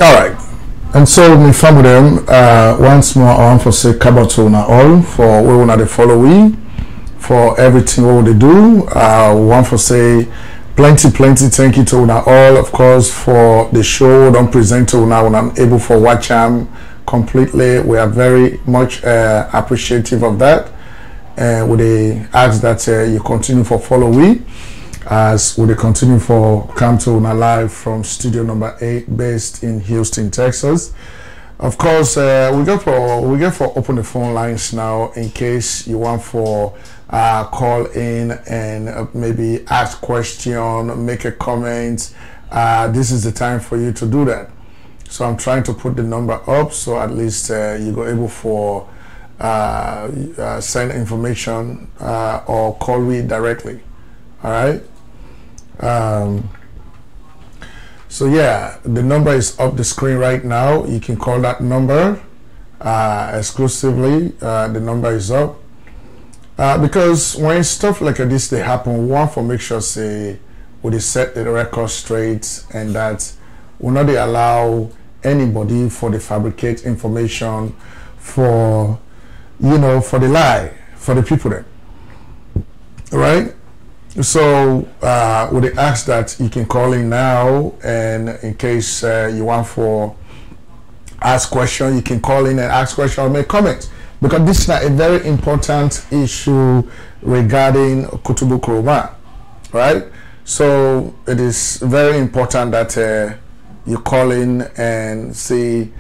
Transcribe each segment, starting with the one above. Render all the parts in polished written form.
All right. And so, me family them, once more, I want to say kabatona all for we want to follow we for everything what they do. Want to say plenty thank you to una all, of course, for the show. Don't present to una when I'm able for watch them completely. We are very much appreciative of that. We ask that you continue for follow we as we continue for come to una live from studio number 8 based in Houston, Texas. Of course, we get for open the phone lines now in case you want for call in and maybe ask question, make a comment. This is the time for you to do that. So I'm trying to put the number up so at least you go able for send information or call me directly. All right. So yeah, the number is up the screen right now. You can call that number exclusively. The number is up because when stuff like this they happen, we want to make sure say we set the record straight and that will not allow anybody for the fabricate information for for the lie for the people then. Right. So we ask that you can call in now, and in case you want for ask question, you can call in and ask question or make comments, because this is a very important issue regarding Kutubu Koroma, right? So it is very important that you call in and see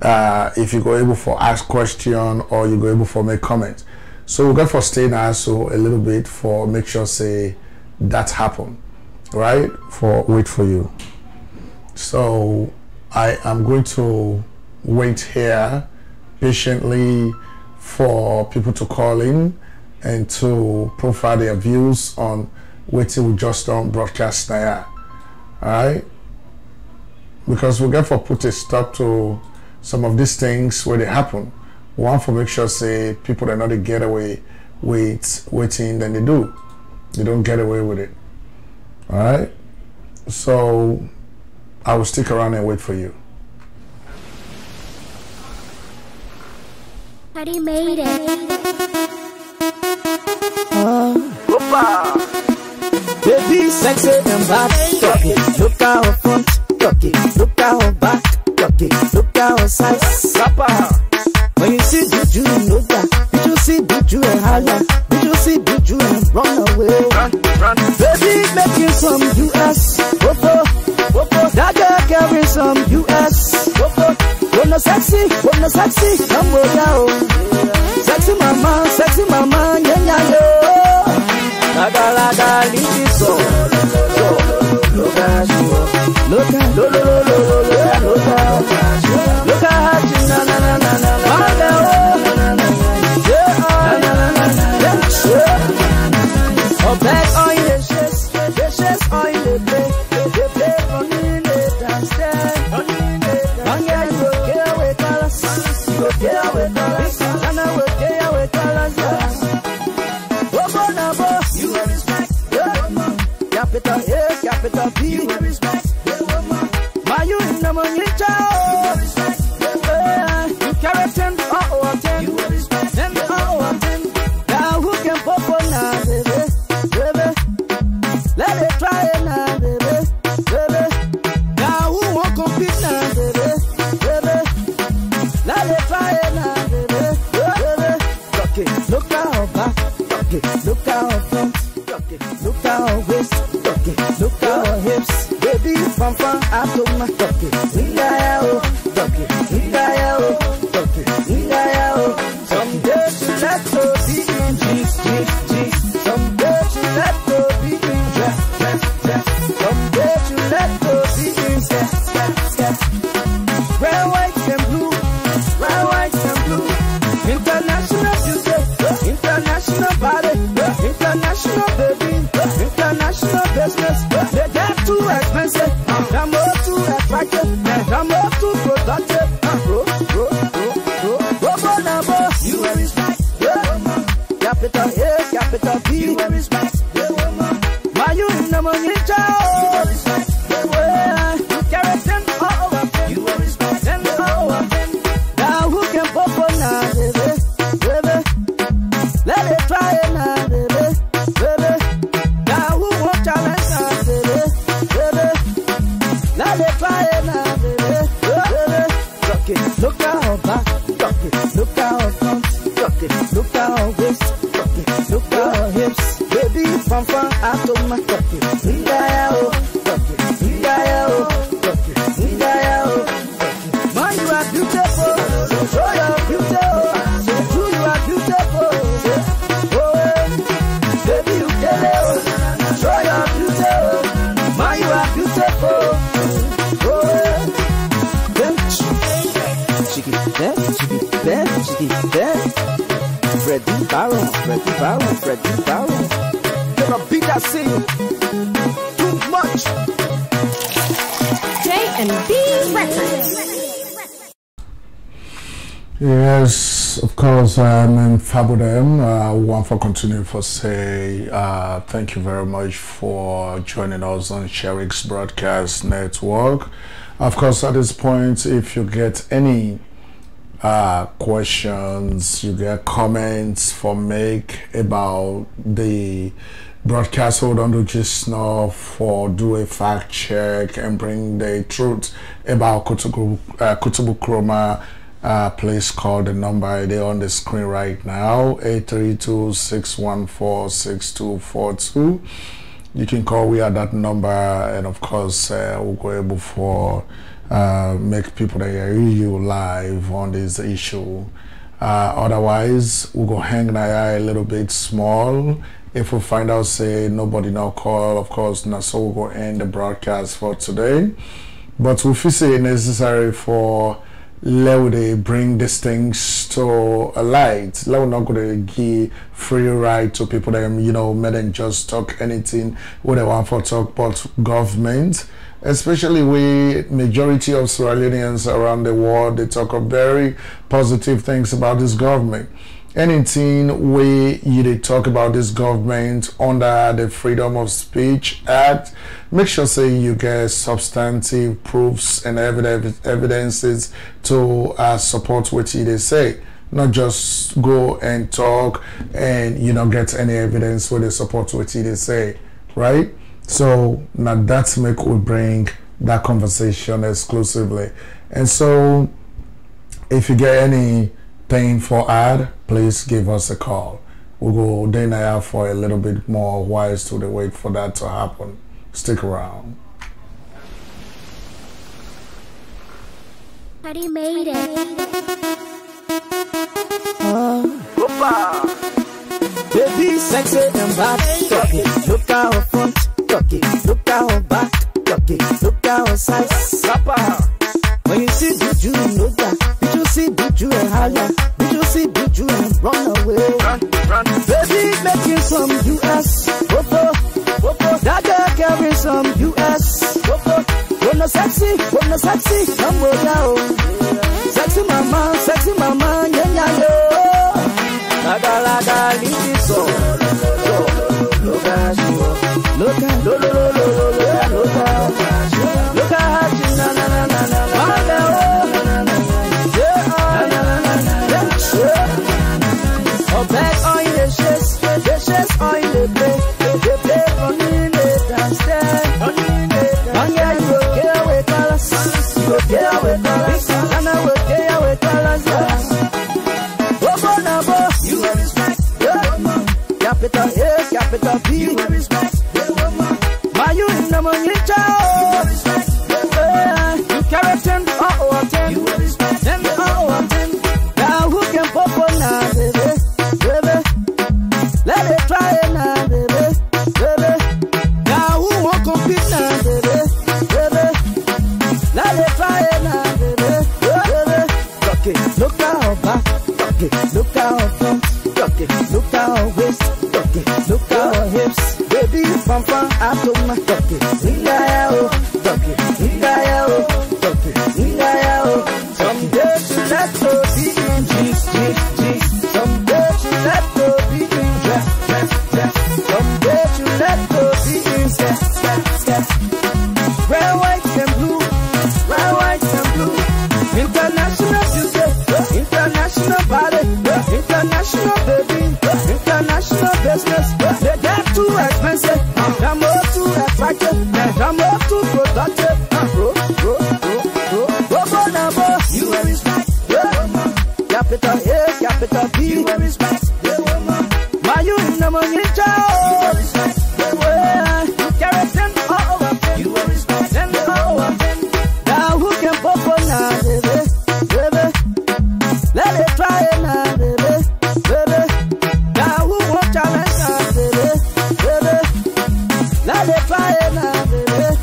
if you go able for ask question or you go able for make comments. So we're going for stay now so a little bit for make sure say that happen, right? For wait for you. So I am going to wait here patiently for people to call in and to profile their views on waiting we just don't broadcast now. All right, because we're going to put a stop to some of these things where they happen. We want to make sure say people are not to get away with waiting than they do. They don't get away with it. All right. So I will stick around and wait for you. Patty made it. Baby, sexy and back. Look at her front. Look at her back. Look at her size. When you see Buju, you know that. Did you see Buju and holla? Did you see Buju and run away? Run. Baby, making some US. Whoa. That girl carrying some US. Whoa. Wanna sexy, come over now. Sexy mama, yeah, yo. Laga, leave it so. Look at you. Look at you, na. Oh, back on your chest on the play. They play on the dance stand. On yeah, you will get away colors. And I will get away colors. You will respect. Capital A, capital B. You will respect. Why you in the money, child? You carry 10, oh, 10. You will respect. 10, oh, 10. Now who can pop on now, baby? Let it try it now, baby. Now who won't compete now, baby? Let it try it now, baby. Look at her back. Look at her front. Look at her waist. Look at her hips. Baby, from Atoma. Someday she let go be in G. Someday she let go be in dress. Someday she let go be in step. Red, white and blue. International beauty, international body, international baby, international business. They get too expensive, I'm more too attractive, I'm more too productive. You will respect, capital A, capital B. You will respect, why you in the money, child? You will respect, you carry them all over. You will respect. is dead. Freddie Barron. You're a big ass thing. Too much. J&B Records. Yes, of course, I'm Fabodem. One for continue for say thank you very much for joining us on Sherix Broadcast Network. Of course, at this point, if you get any questions, you get comments for make about the broadcast, hold on to just now for do a fact check and bring the truth about Kutubu Koroma. Please call the number there on the screen right now, 832-614-6242. You can call we at that number, and of course we'll go able for make people that hear you live on this issue. Otherwise we'll go hang an eye a little bit small. If we find out say nobody now call, of course now, so we'll go end the broadcast for today. But we feel say necessary for let they bring these things to a light. Let we not go to give free right to people that may them just talk anything what they want for talk but government, especially we majority of Sierra Leoneans around the world, they talk of very positive things about this government. Anything we they talk about this government under the Freedom of Speech Act, make sure say you get substantive proofs and evidences to support what they say. Not just go and talk and get any evidence where they support what they say, right? So now that's make we bring that conversation exclusively. And so if you get anything for ad, please give us a call. We'll go day and a half for a little bit more while to the wait for that to happen. Stick around. Patty made it. Baby, sexy and bad. Talk it, look at her front. Talk it, look at her back. Talk it, look at her size. When you see Buju, you know that. Did you see Buju and higher? Did you see Buju and run away? Run. Baby, making some US. That girl carry some US. Wanna sexy, come on down. Sexy mama, yeah, yo. Laga, leave it so. Look at her, look at her, na. Oh, back on the chest on the play. They play on the dance stand. And yeah, you will get with colors. You will get with colors. And I will get with colors. You will respect. Capital A, capital B. You will respect. My you in the money child. You will respect. You carry 10 out of 10. You will respect. 10 out of 10. Now who can pop on now, baby? Let it try it now, baby. Now who won't compete now, baby? Let it try it now, baby. Talk it, look at her back. Talk it, look at her front. Talk it, look at her waist. Talk it, look at her hips. Baby, pampa, atoma. Talk it, ingaya, talk it, ingaya, talk it, ingaya. Someday she let go be in G. Someday she let go be in dress. Someday she let go be in step. Red, white and blue. International music, international body, international baby, international business. They get too expensive, they're more too attractive, they're more too productive. You will respect, capital A, capital B. You will respect, my you in the money child. You will respect, you carry 10 all over 10. You will respect, 10 all over 10. Now who can pop on now, baby? Let it try it now, baby. Now who won't challenge now, baby? Let it try it now, baby.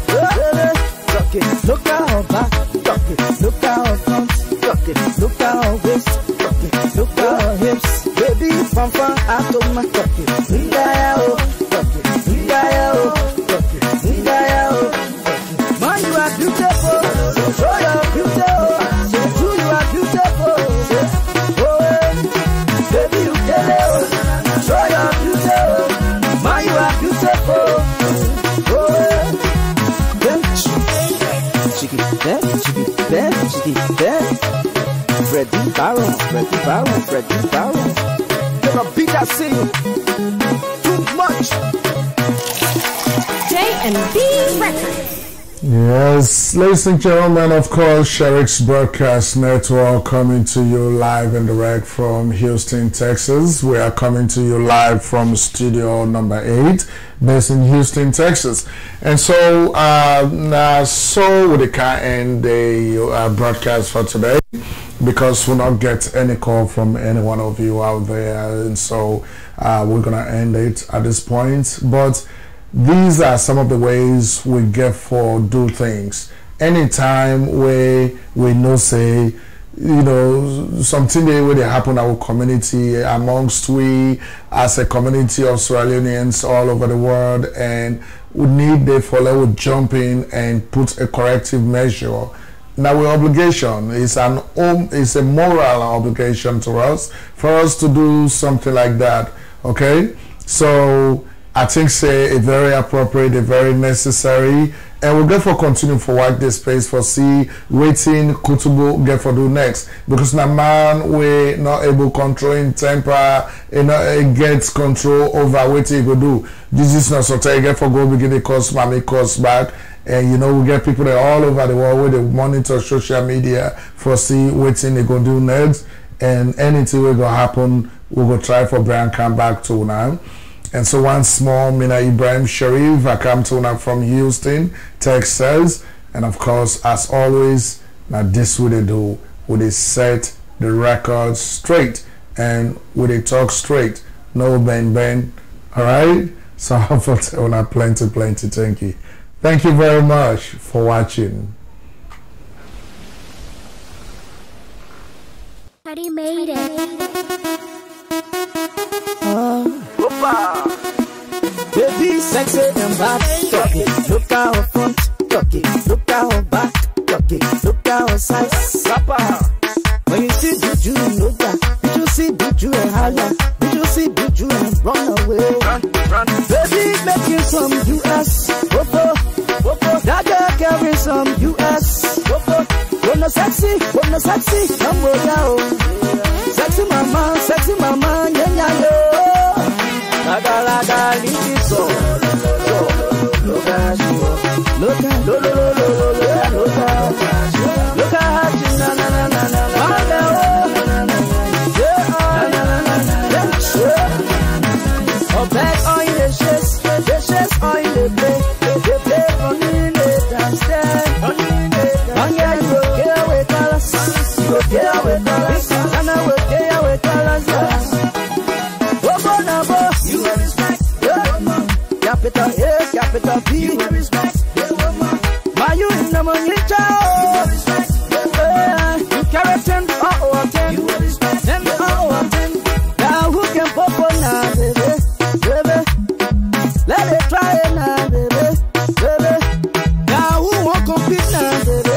Freddie Barron. You're a big I see you. Too much. J&B Records. Yes, ladies and gentlemen, of course, Sherix Broadcast Network coming to you live and direct from Houston, Texas. We are coming to you live from studio number 8, based in Houston, Texas. And so, so we can end the broadcast for today, because we'll not get any call from any one of you out there. And so, we're going to end it at this point. But these are some of the ways we get for do things. Anytime we know, say, you know, something where they happen in our community, amongst we as a community of Sierra Leoneans all over the world, and we need therefore to jump in and put a corrective measure. Now, our obligation is it's a moral obligation to us for us to do something like that. Okay, so I think say a very appropriate, a very necessary, and we'll get for continue for work this space for see waiting Kutubu get for do next, because now man we not able controlling temper, you know, it gets control over what he go do. This is not something get for go begin the cost mommy cost back, and you know we get people that all over the world where they monitor social media for see waiting they go do next, and anything will go happen we go try for Brian come back to now. And so once more, Mina Ibrahim Sharif, I come to you from Houston, Texas. And of course, as always, now this what they do, would they set the record straight and would they talk straight, no bend. All right? So I'm for telling plenty, thank you. Thank you very much for watching. Daddy made it. Baby, sexy and bad. Talk it, look at her front. Talk it, look at her back. Talk it, look at her size. When you see Juju, you know that. Did you see Juju and holla? Did you see Juju and run away? Run. Baby, making some US. That girl carry some US. Wanna sexy, come on now. Sexy mama, yeah, yo. Laga, liso. Look at you. Look at you, oh, back on the chest on the play on the dance on yeah, you go get with us. And I will get with us. You will respect, capital P. You will respect, my you in the money child. You carry 10 or 10. You will respect, 10 or 10. Now who can pop on now, baby? Let it try it now, baby. Now who won't compete now, baby?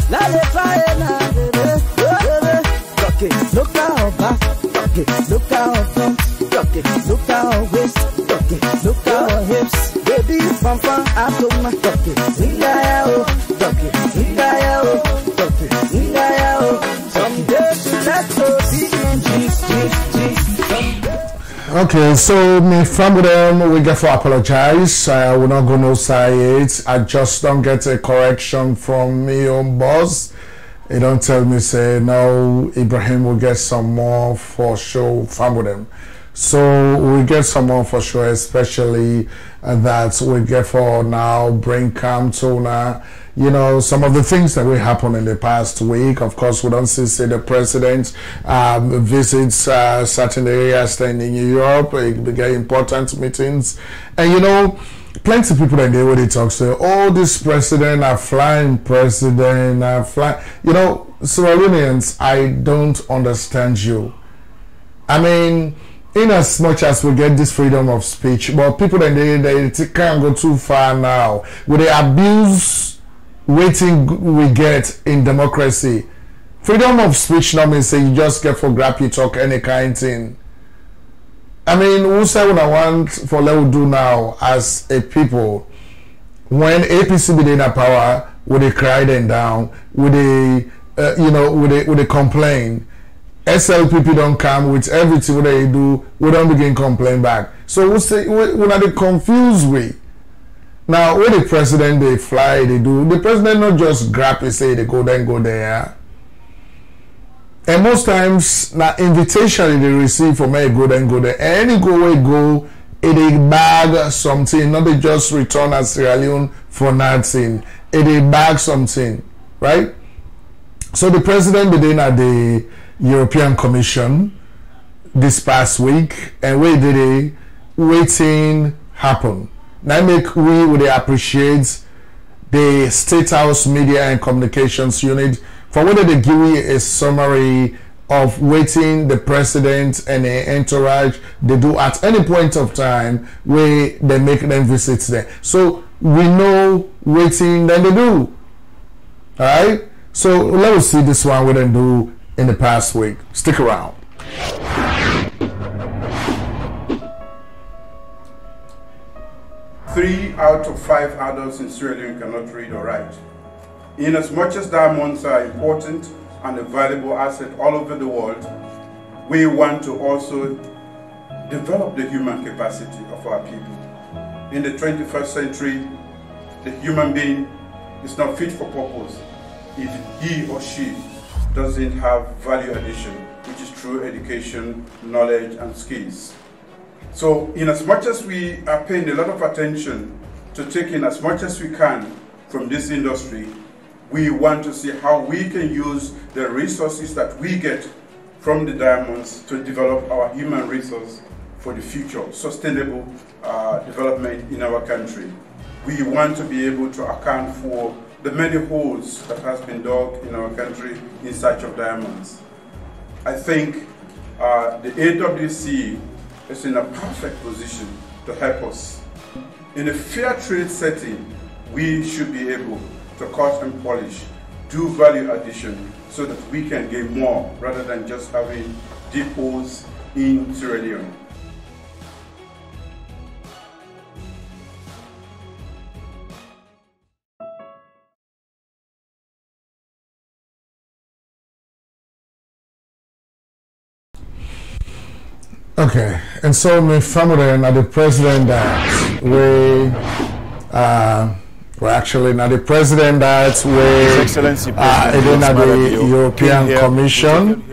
Let it try it now, baby. Okay, look at her back. Look at her front. Look at her waist. Look at her hips. Baby, from up to my Okay, so me from them we get for apologize. We're not gonna say it. I just don't get a correction from me own boss. He don't tell me say no, Ibrahim will get some more for sure from them. So we get some more for sure, especially that we get for now bring calm tuna. You know, some of the things that will happen in the past week. Of course, we don't see the president visits certain areas in Europe, get important meetings, and you know, plenty of people that they already talk say, oh, this president, a flying president, a flying. You know, Sierra Leoneans, I don't understand you. I mean, in as much as we get this freedom of speech, but people that they can't go too far now with the abuse waiting we get in democracy. Freedom of speech not means say you just get for grab you talk any kind thing. I mean, who say what I want for level do now as a people when APC be in power, would they cry them down? Would they, would they complain? SLPP don't come with everything what they do, we don't begin complain back. So we say, we are the confused way. Now, when the president, they fly, they do, the president not just grab and say they go there. And most times, now invitation they receive from me, go there. Any go where go, it bag something, not they just return as Sierra Leone for nothing. It bag something, right? So the president began at the European Commission this past week, and where did it waiting happen? Now make we would appreciate the State House Media and Communications Unit for whether they give you a summary of waiting the president and the entourage they do at any point of time where they make them visits there. So we know waiting then they do. Alright? So let us see this one we didn't do in the past week. Stick around. Three out of 5 adults in Sierra Leone cannot read or write. In as much as diamonds are important and a valuable asset all over the world, we want to also develop the human capacity of our people. In the 21st century, the human being is not fit for purpose if he or she doesn't have value addition, which is through education, knowledge, and skills. So in as much as we are paying a lot of attention to taking as much as we can from this industry, we want to see how we can use the resources that we get from the diamonds to develop our human resource for the future, sustainable development in our country. We want to be able to account for the many holes that has been dug in our country in search of diamonds. I think the AWC is in a perfect position to help us. In a fair trade setting, we should be able to cut and polish, do value addition so that we can gain more rather than just having depots in Sierra Leone. Okay, and so my family and the president that we're actually not the president that we at the European Commission.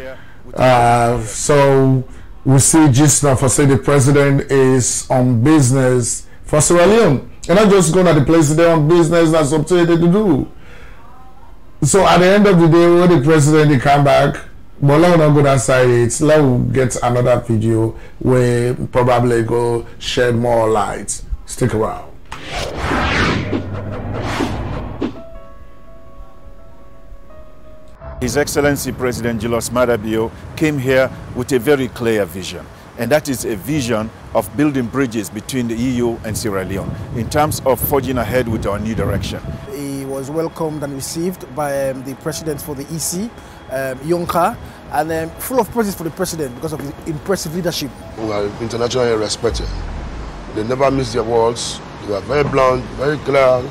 So we see just now for say the president is on business for Sierra Leone. And not just going to the place they're on business, that's something they do. So at the end of the day, when the president they come back, but let not go that side it. Let's get another video where probably go shed more light. Stick around. His Excellency President Julius Maada Bio came here with a very clear vision, and that is a vision of building bridges between the EU and Sierra Leone in terms of forging ahead with our new direction. He was welcomed and received by the president for the EC, Juncker, and full of praise for the president because of his impressive leadership. We are internationally respected. They never miss their words. They were very blunt, very clear,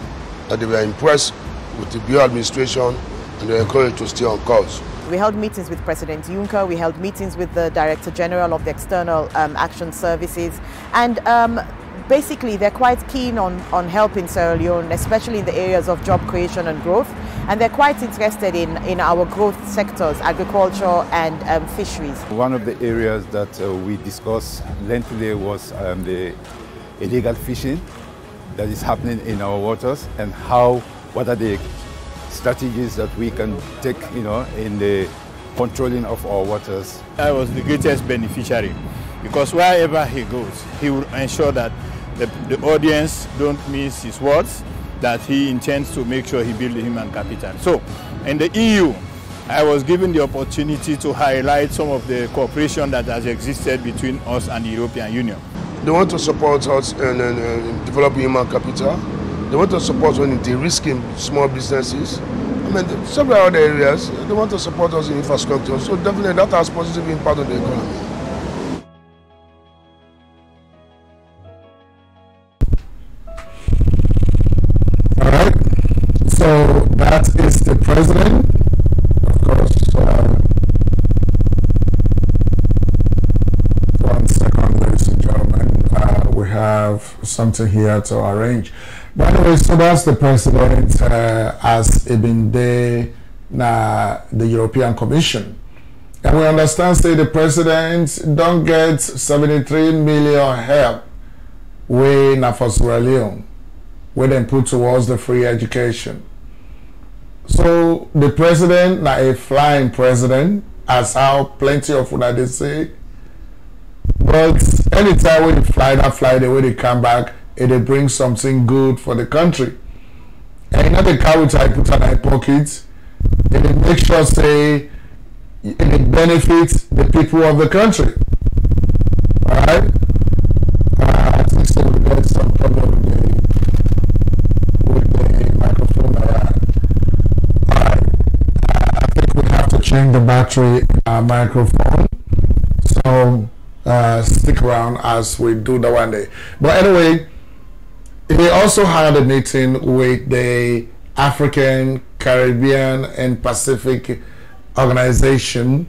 and they were impressed with the Bio administration, and they were encouraged to stay on course. We held meetings with President Juncker, we held meetings with the Director General of the External Action Services, and basically they're quite keen on helping Sierra Leone, especially in the areas of job creation and growth, and they're quite interested in our growth sectors, agriculture and fisheries. One of the areas that we discussed lengthily was the illegal fishing that is happening in our waters, and what are the strategies that we can take, in the controlling of our waters. I was the greatest beneficiary because wherever he goes, he will ensure that the audience don't miss his words, that he intends to make sure he builds the human capital. So, in the EU, I was given the opportunity to highlight some of the cooperation that has existed between us and the European Union. They want to support us in developing human capital. They want to support us in de-risking small businesses. Several other areas, they want to support us in infrastructure. So definitely that has positive impact on the economy. All right. So president. Of course, one second, ladies and gentlemen. We have something here to arrange. By the way, so that's the president as been there na the European Commission. And we understand, say, the president don't get 73 million help way na for Sierra Leone, where then put towards the free education. So the president na a flying president, as how plenty of what they say. But anytime when they fly the way they come back, they bring something good for the country. And not the car which I put in my pocket, they make sure say it benefits the people of the country. Alright? I think so we got some problem with the microphone around. Alright. I think we have to change the battery in our microphone. So stick around as we do that one day. But anyway, he also had a meeting with the African, Caribbean, and Pacific organization,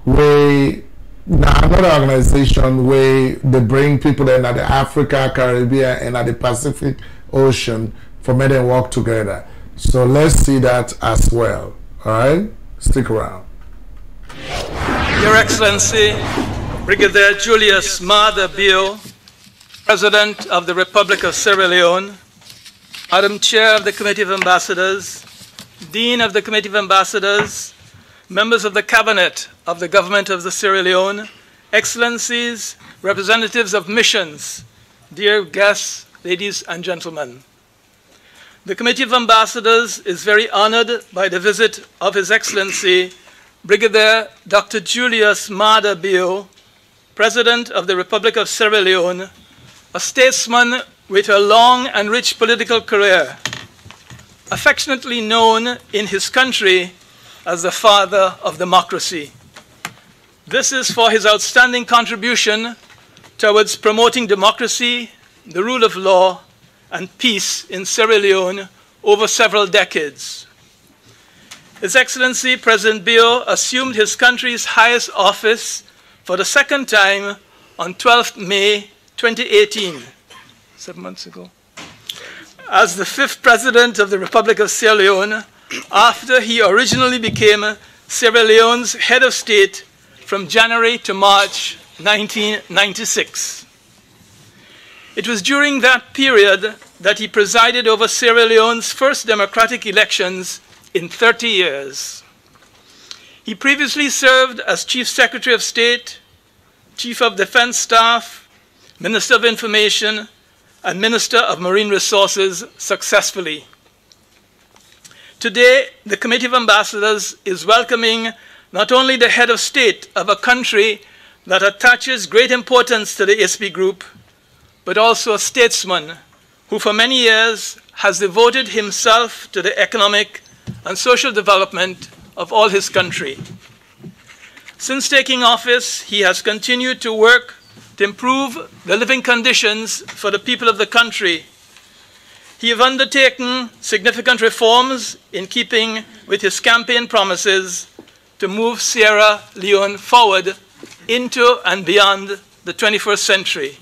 where another organization where they bring people in at the Africa, Caribbean, and at the Pacific Ocean for me to work together. So let's see that as well. All right, stick around. Your Excellency, Brigadier Julius Maada Bio, President of the Republic of Sierra Leone, Madam Chair of the Committee of Ambassadors, Dean of the Committee of Ambassadors, members of the Cabinet of the Government of the Sierra Leone, Excellencies, representatives of missions, dear guests, ladies and gentlemen. The Committee of Ambassadors is very honored by the visit of His Excellency, Brigadier Dr. Julius Maada Bio, President of the Republic of Sierra Leone, a statesman with a long and rich political career, affectionately known in his country as the father of democracy. This is for his outstanding contribution towards promoting democracy, the rule of law, and peace in Sierra Leone over several decades. His Excellency President Bio assumed his country's highest office for the second time on 12th May 2018, 7 months ago, as the 5th President of the Republic of Sierra Leone, after he originally became Sierra Leone's head of state from January to March 1996. It was during that period that he presided over Sierra Leone's first democratic elections in 30 years. He previously served as Chief Secretary of State, Chief of Defense Staff, Minister of Information, and Minister of Marine Resources successfully. Today, the Committee of Ambassadors is welcoming not only the head of state of a country that attaches great importance to the ASP group, but also a statesman who for many years has devoted himself to the economic and social development of all his country. Since taking office, he has continued to work to improve the living conditions for the people of the country. He has undertaken significant reforms in keeping with his campaign promises to move Sierra Leone forward into and beyond the 21st century.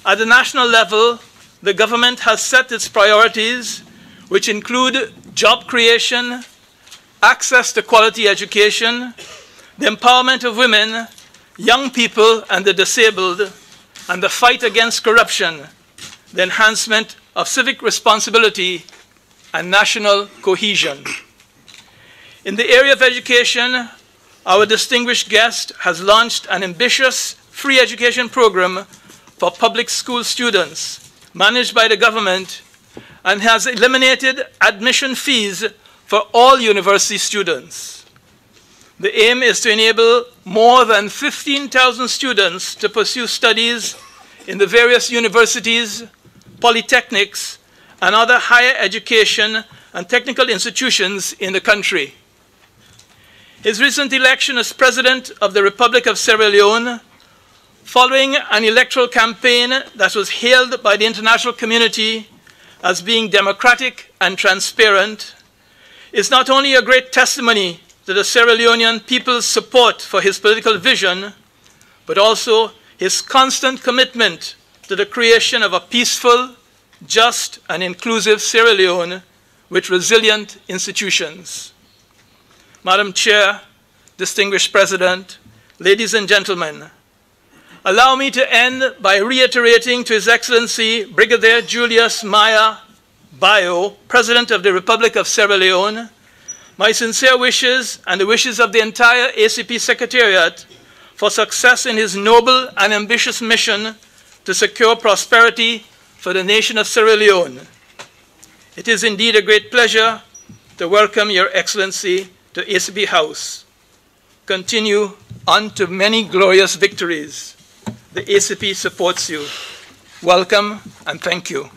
At the national level, the government has set its priorities, which include job creation, access to quality education, the empowerment of women, young people and the disabled, and the fight against corruption, the enhancement of civic responsibility, and national cohesion. In the area of education, our distinguished guest has launched an ambitious free education program for public school students managed by the government and has eliminated admission fees for all university students. The aim is to enable more than 15,000 students to pursue studies in the various universities, polytechnics, and other higher education and technical institutions in the country. His recent election as President of the Republic of Sierra Leone, following an electoral campaign that was hailed by the international community as being democratic and transparent, is not only a great testimony to the Sierra Leonean people's support for his political vision, but also his constant commitment to the creation of a peaceful, just, and inclusive Sierra Leone with resilient institutions. Madam Chair, distinguished President, ladies and gentlemen, allow me to end by reiterating to His Excellency Brigadier Julius Maya Bio, President of the Republic of Sierra Leone, my sincere wishes and the wishes of the entire ACP Secretariat for success in his noble and ambitious mission to secure prosperity for the nation of Sierra Leone. It is indeed a great pleasure to welcome Your Excellency to ACP House. Continue on to many glorious victories. The ACP supports you. Welcome and thank you.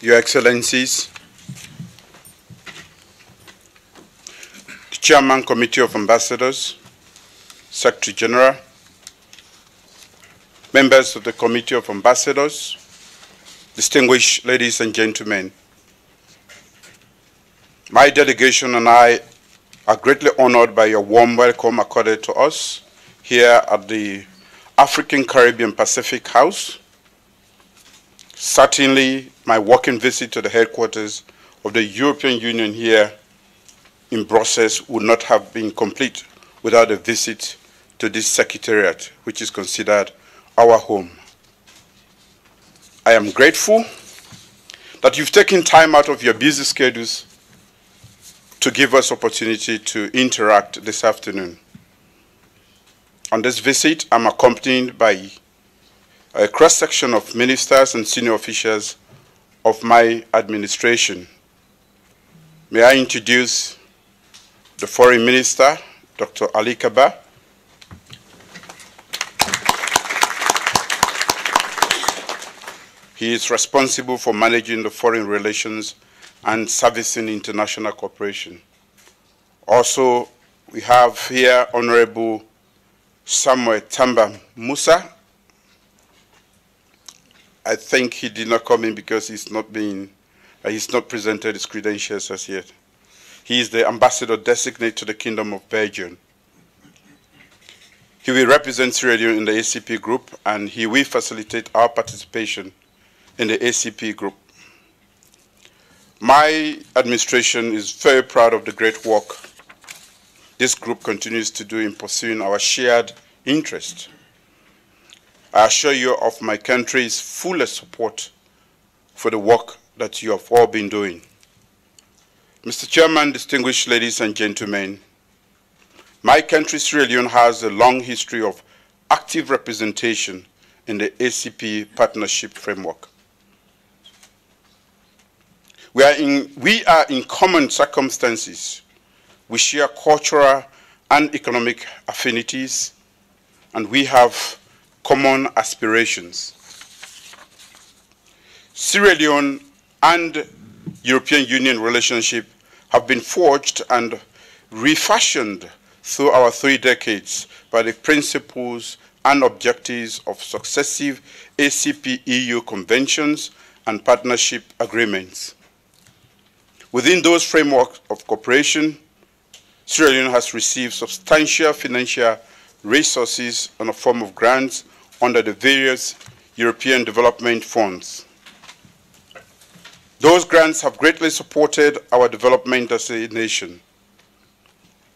Your Excellencies, the Chairman Committee of Ambassadors, Secretary General, members of the Committee of Ambassadors, distinguished ladies and gentlemen, my delegation and I are greatly honored by your warm welcome accorded to us here at the African Caribbean Pacific House. Certainly, my working visit to the headquarters of the European Union here in Brussels would not have been complete without a visit to this secretariat, which is considered our home. I am grateful that you've taken time out of your busy schedules to give us opportunity to interact this afternoon. On this visit, I'm accompanied by a cross-section of ministers and senior officials of my administration. May I introduce the Foreign Minister, Dr. Ali Kaba, he is responsible for managing the foreign relations and servicing international cooperation. Also, we have here Honorable Samuel Tamba Musa. I think he did not come in because he's not presented his credentials as yet. He is the ambassador designate to the Kingdom of Belgium. He will represent Sierra Leone in the ACP group, and he will facilitate our participation in the ACP group. My administration is very proud of the great work this group continues to do in pursuing our shared interest. I assure you of my country's fullest support for the work that you have all been doing. Mr. Chairman, distinguished ladies and gentlemen, my country, Sierra Leone, has a long history of active representation in the ACP partnership framework. We are in common circumstances. We share cultural and economic affinities, and we have common aspirations. Sierra Leone and European Union relationship have been forged and refashioned through our 3 decades by the principles and objectives of successive ACP-EU conventions and partnership agreements. Within those frameworks of cooperation, Sierra Leone has received substantial financial resources in the form of grants under the various European development funds. Those grants have greatly supported our development as a nation.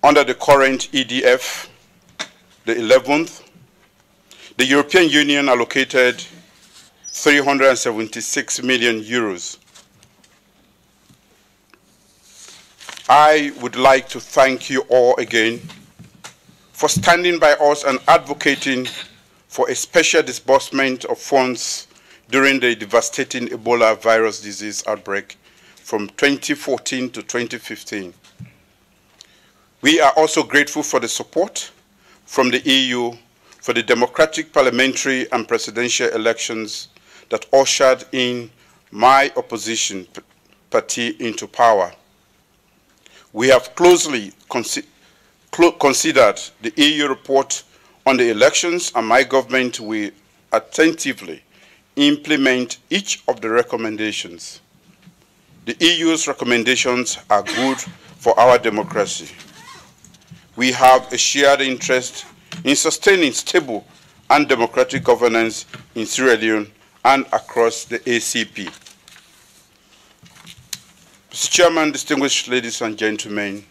Under the current EDF, the 11th, the European Union allocated 376 million euros. I would like to thank you all again for standing by us and advocating for a special disbursement of funds during the devastating Ebola virus disease outbreak from 2014 to 2015. We are also grateful for the support from the EU for the democratic parliamentary and presidential elections that ushered in my opposition party into power. We have closely considered the EU report on the elections, and my government will attentively implement each of the recommendations. The EU's recommendations are good for our democracy. We have a shared interest in sustaining stable and democratic governance in Sierra Leone and across the ACP. Mr. Chairman, distinguished ladies and gentlemen,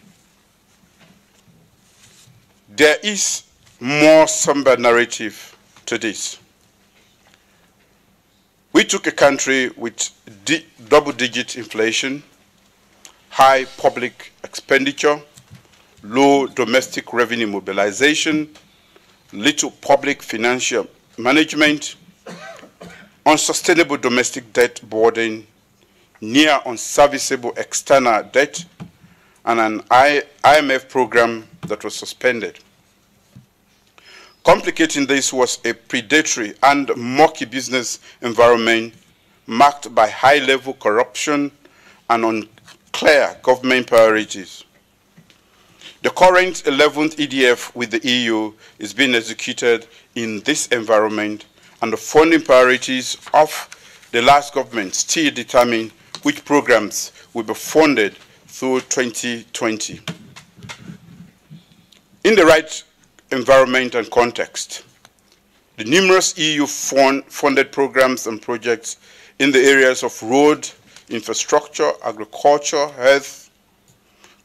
there is more somber narrative to this. We took a country with double-digit inflation, high public expenditure, low domestic revenue mobilization, little public financial management, unsustainable domestic debt burden, near unserviceable external debt, and an IMF program that was suspended. Complicating this was a predatory and murky business environment marked by high-level corruption and unclear government priorities. The current 11th EDF with the EU is being executed in this environment, and the funding priorities of the last government still determine which programs will be funded through 2020. In the right environment and context, the numerous EU-funded programs and projects in the areas of road, infrastructure, agriculture, health,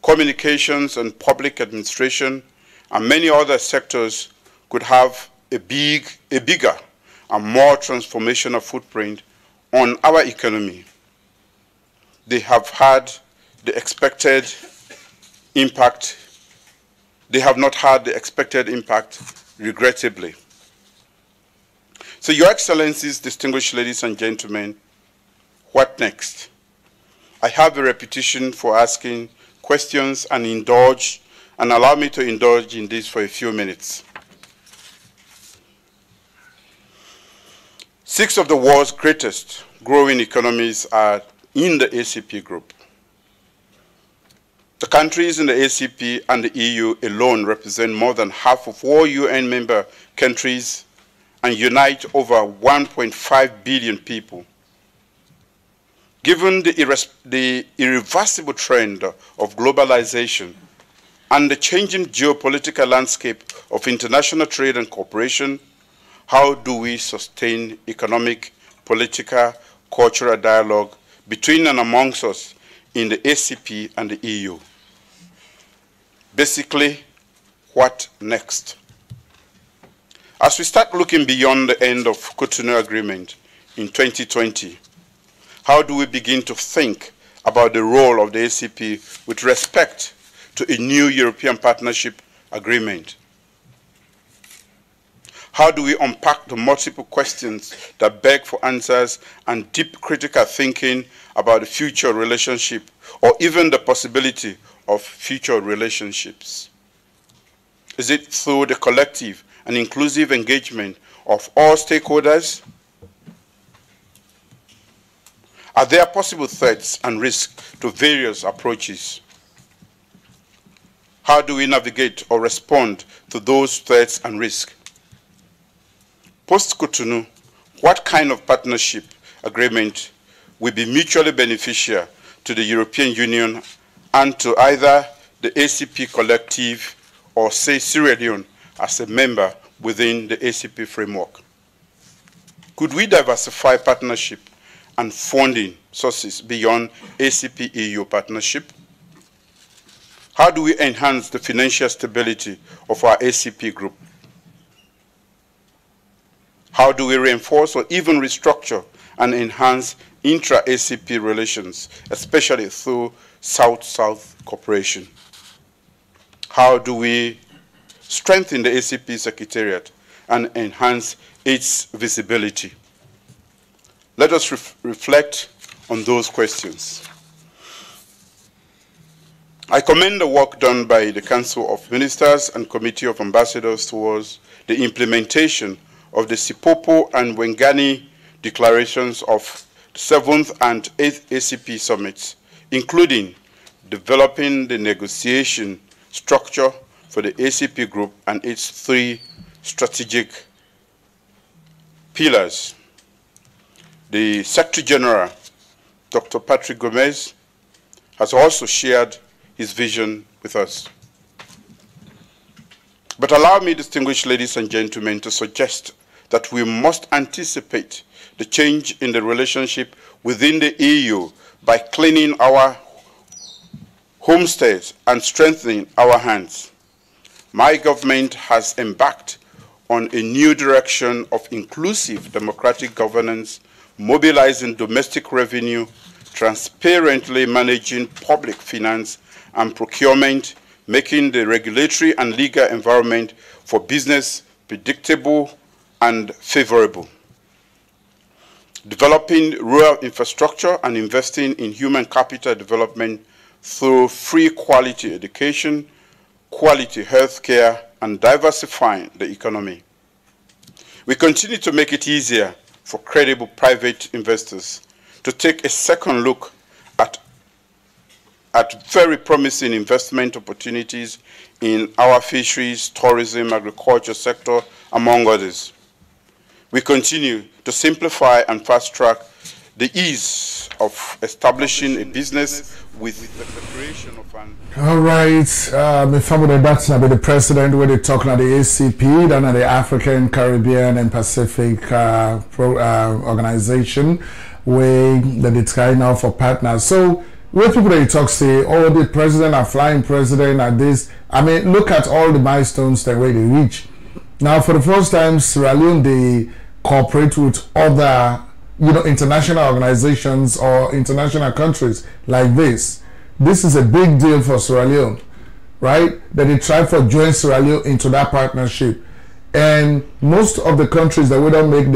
communications and public administration, and many other sectors could have a bigger and more transformational footprint on our economy. They have had the expected impact. They have not had the expected impact, regrettably. So, Your Excellencies, distinguished ladies and gentlemen, what next? I have a reputation for asking questions and allow me to indulge in this for a few minutes. 6 of the world's greatest growing economies are in the ACP group. The countries in the ACP and the EU alone represent more than half of all UN member countries and unite over 1.5 billion people. Given the irreversible trend of globalization and the changing geopolitical landscape of international trade and cooperation, how do we sustain economic, political, cultural dialogue between and amongst us in the ACP and the EU? Basically, what next? As we start looking beyond the end of Cotonou Agreement in 2020, how do we begin to think about the role of the ACP with respect to a new European Partnership Agreement? How do we unpack the multiple questions that beg for answers and deep critical thinking about the future relationship or even the possibility of future relationships? Is it through the collective and inclusive engagement of all stakeholders? Are there possible threats and risks to various approaches? How do we navigate or respond to those threats and risks? Post-Cotonou, what kind of partnership agreement will be mutually beneficial to the European Union and to either the ACP collective or, say, Sierra Leone as a member within the ACP framework? Could we diversify partnership and funding sources beyond ACP-EU partnership? How do we enhance the financial stability of our ACP group? How do we reinforce or even restructure and enhance intra-ACP relations, especially through South-South cooperation? How do we strengthen the ACP Secretariat and enhance its visibility? Let us reflect on those questions. I commend the work done by the Council of Ministers and Committee of Ambassadors towards the implementation of the Sipopo and Wengani declarations of the 7th and 8th ACP summits, including developing the negotiation structure for the ACP group and its 3 strategic pillars. The Secretary General, Dr. Patrick Gomez, has also shared his vision with us. But allow me, distinguished ladies and gentlemen, to suggest that we must anticipate the change in the relationship within the EU by cleaning our homestays and strengthening our hands. My government has embarked on a new direction of inclusive democratic governance, mobilizing domestic revenue, transparently managing public finance and procurement, making the regulatory and legal environment for business predictable and favorable, developing rural infrastructure and investing in human capital development through free quality education, quality health care, and diversifying the economy. We continue to make it easier for credible private investors to take a second look at very promising investment opportunities in our fisheries, tourism, agriculture sector, among others. We continue to simplify and fast-track the ease of establishing a business with the preparation of an... All right, that's now the president where they talking at the ACP, then at the African, Caribbean, and Pacific organization, where they try now for partners. So, where people they talk say, oh, the president are flying president at this. I mean, look at all the milestones that way they reach. Now, for the first time, Sierra Leone, they cooperate with other, international organizations or international countries like this. This is a big deal for Sierra Leone, right? That they try for join Sierra Leone into that partnership. And most of the countries that we don't make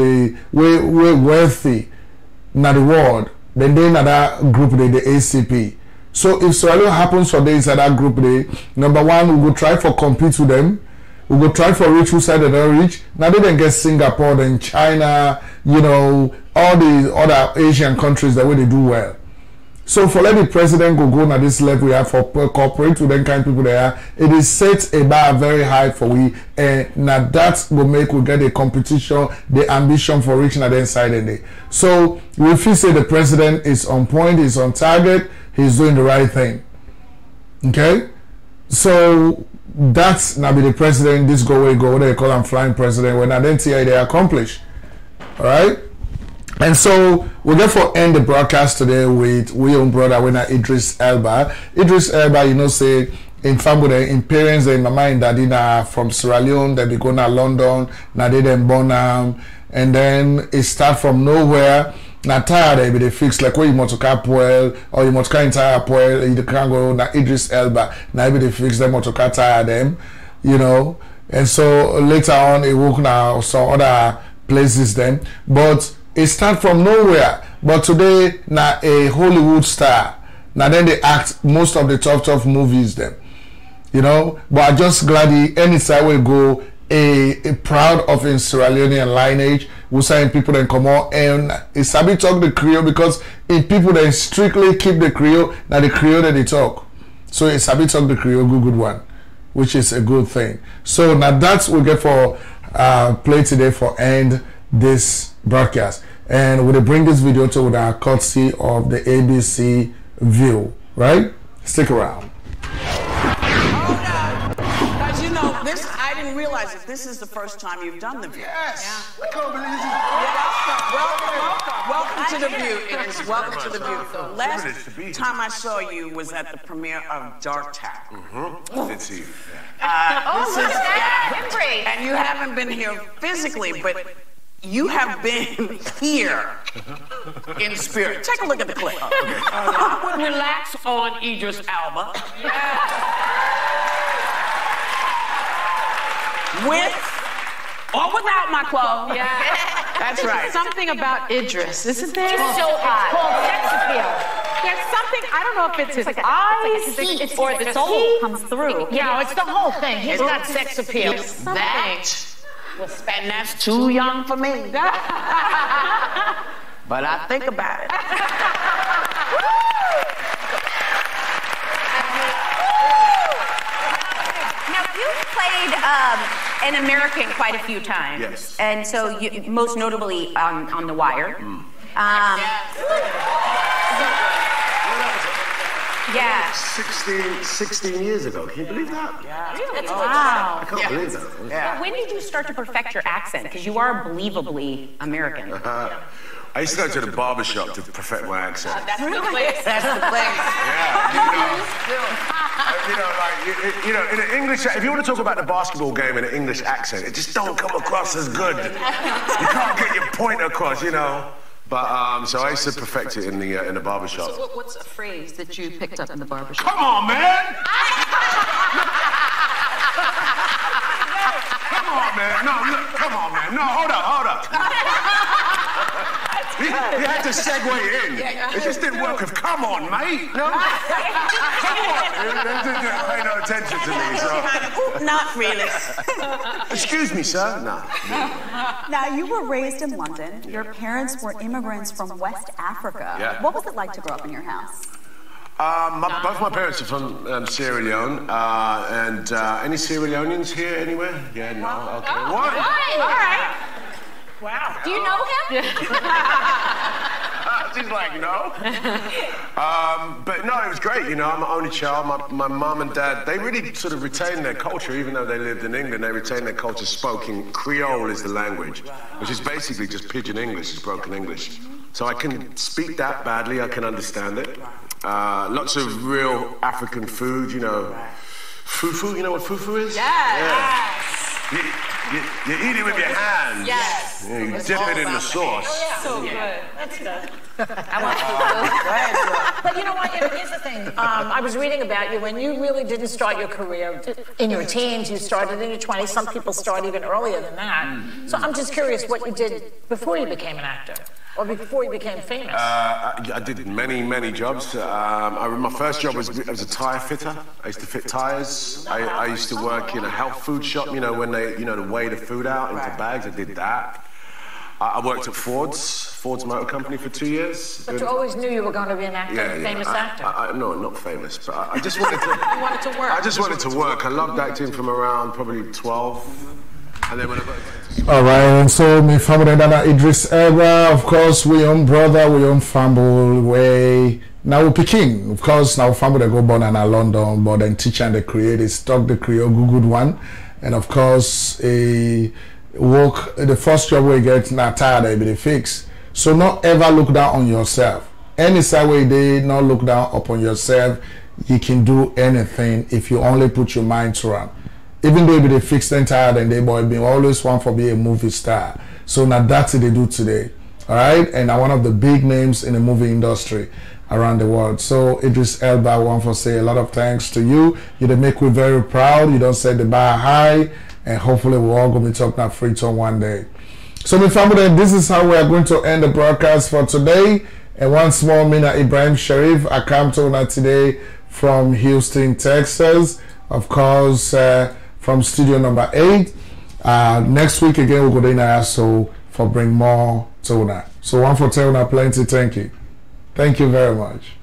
we're wealthy in the world, then they in that group, the ACP. So if Sierra Leone happens for this at that group, number one, we will try for compete with them. We will try for reach whose side they don't reach. Now they then get Singapore, then China, all the other Asian countries the way they do well. So for let the president go at this level we have for cooperate with them kind of people there, it is set a bar very high for we, and now that will make we get a competition, the ambition for reaching at the inside of it. So we feel say the president is on point, he's on target, he's doing the right thing. Okay? So that's now be the president, this go way go, what they call him flying president, when I didn't see how they accomplish. Alright? And so we'll therefore end the broadcast today with we own brother winner Idris Elba. Idris Elba, say in family, in parents, in my mind that they from Sierra Leone, that they go to London, now they then born and then it start from nowhere. Now tired they fix like when you want to car poil or you want to car entire poil, you can't go now Idris Elba. Now they fix them want to car tire them, And so later on it work now some other places then. But it start from nowhere, but today now a Hollywood star. Now then they act most of the tough movies them, But I just glad he anytime we go a proud of in Sierra Leonean lineage. We saying people then come on and it's a bit talk the Creole because in people that strictly keep the Creole, now the Creole that they talk. So it's a bit talk the Creole good one, which is a good thing. So now that's what we get for play today for end this broadcast, and we'll bring this video to with our courtesy of the ABC View, right? Stick around. Hold up, because this I didn't realize that this is the first time you've done the View. Yes. Yeah. Welcome to the View. It is welcome to the View. The last time I saw you was at the premiere of Dark Tower. Good to see you. And you haven't been here physically, but you have been here in spirit. Take a look at the clip. I would relax on Idris Elba. With or without my clothes. Yeah. That's right. Something about Idris, isn't there? He's so hot. It's called sex appeal. There's something, I don't know if it's his eyes or the soul comes through. Yeah, it's the whole thing. He's got sex appeal. That's too young for me. But I think about it. Now, you played an American quite a few times. Yes. And so, most notably on The Wire. Yeah. 16 years ago. Can you believe that? Yeah. Really? Wow. I can't believe that. Yeah. When did you start to perfect your accent? Because you are believably American. I used to go to the barber shop to perfect my accent. That's the place. That's the place. In an English, if you want to talk about the basketball game in an English accent, it just don't come across as good. You can't get your point across, But so I used to perfect it in the barber shop. So what's a phrase that you picked up in the barber shop? Come on, man! Come on, man! No, look, come on, man! No, hold up! He had to segue in. It just didn't work with "come on, mate." No, come on. Didn't pay no attention to me. So. Not really. Excuse me, sir. No. Now, you were raised in London. Your parents were immigrants from West Africa. Yeah. What was it like to grow up in your house? Both my parents are from Sierra Leone. And any Sierra Leoneans here anywhere? Yeah, no. Okay. What? All right. Wow. Do you know him? She's like, no. But no, it was great. I'm an only child. My mum and dad, they really sort of retained their culture, even though they lived in England. They retained their culture. Spoken Creole is the language, which is basically just pidgin English, it's broken English. So I can speak that badly. I can understand it. Lots of real African food. Fufu. You know what fufu is? Yes. You eat it with your hands. Yes. You dip it in the sauce. So good. That's good. I want to. But you know what? Here's the thing. I was reading about you when you really didn't start your career in your teens. You started in your 20s. Some people start even earlier than that. So I'm just curious what you did before you became an actor. Or before you became famous? I did many jobs. My first job was as a tyre fitter. I used to fit tyres. I used to work in a health food shop, when they, to weigh the food out into bags. I did that. I worked at Ford's Motor Company for 2 years. But you always knew you were going to be an actor, famous actor. No, not famous, but I just wanted to... You wanted to work. I just wanted to work. I loved acting from around probably 12. And then when I got... All right, and so my family Dana Idris Elba, of course, we own brother, we own family, we now Peking, of course, now family they go born in London, but then teacher and they create a stock the Creole good one, and of course a work the first job we get not tired they be the fix. So not ever look down on yourself. Any side way they not look down upon yourself. You can do anything if you only put your mind to run. Even though they fixed and tired and they boy been always want for be a movie star. So now that's what they do today. All right, and now one of the big names in the movie industry around the world. So Idris Elba, I want to say a lot of thanks to you. You they make me very proud. You don't set the bar high, and hopefully we're all gonna be talking at free tone one day. So my family, this is how we are going to end the broadcast for today. And once more, Mina Ibrahim Sharif, I come to you today from Houston, Texas. Of course, from studio number 8. Next week again we'll go to so for bring more tuna. So one for tuna plenty, thank you. Thank you very much.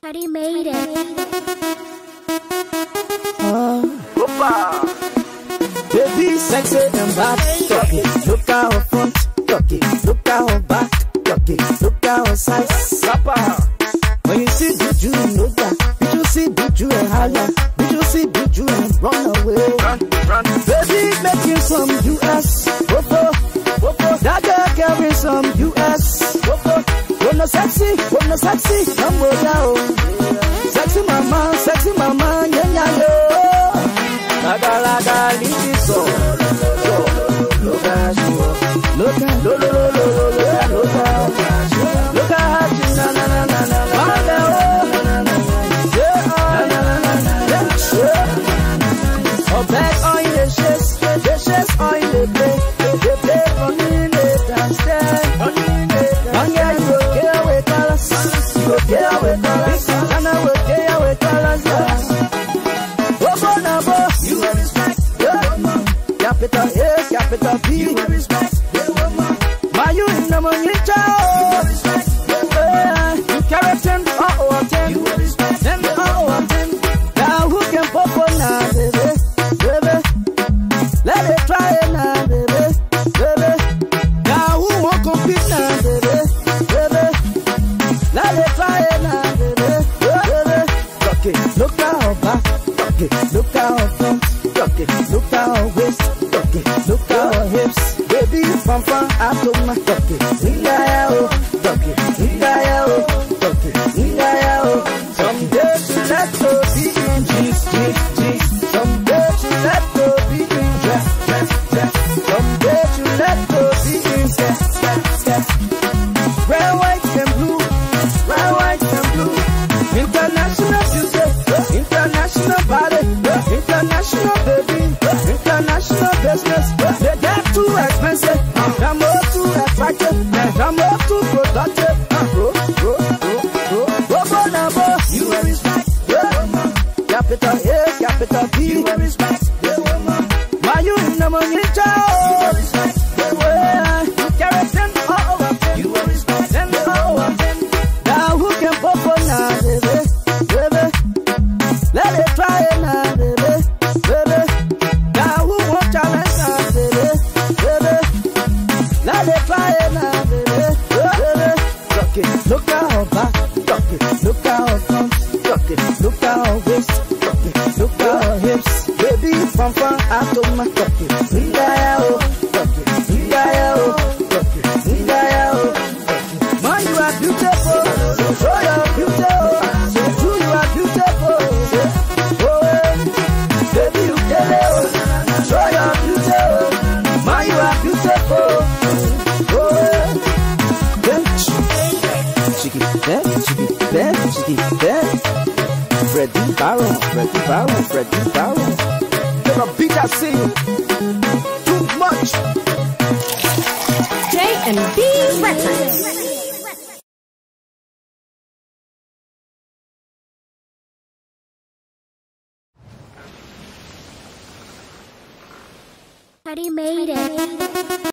Daddy made it. Baby, sexy and bad, talk it. Look at her front, talk it. Look at her back, talk it. Look at her size, when you see Buju, you know that. Did you see Buju and holla? Did you see Buju and run away? Run. Baby, make you some US. That girl carry some US. Wanna sexy, come with you. Sexy mama, yeah, yo. Laga, leave it so. Look at you. Look at you, na. Oh, back on the chest on the play on the dance and yeah, you go care with colors, and I will care with colors, at her front, rock it. Look at her waist, rock it. Look at her hips, baby, from out of my rock it. Ingaya, rock it. Ingaya, rock it. Ingaya, someday she let go be in jeans. Someday she let go be in dress. Someday she let go be in step. Red, white, and blue. Red, white, and blue. International beauty, international body, international baby, international business. They get too expensive, they're more too attractive, they're more too productive. You will respect, capital A, capital B. You will respect, why you in the money, child? You will respect, carry them all over. You will respect them all over. Now who can pop on now, baby? Let it try it now, baby. Now who won't challenge now, baby? Let it try it now, baby. Rock it, look at her back. Rock it, look at her front. Rock it, look at her waist. Rock it, look at her hips. Baby, from out of my rock it. Ingaya, rock it. Ingaya, rock it. Ingaya, man, you are beautiful. So you're beautiful. So true, you are beautiful. Baby, you get it. So you're beautiful. Man, you are beautiful. Freddy Barron. You're a beat I see. Too much. J&B Records. Daddy made it.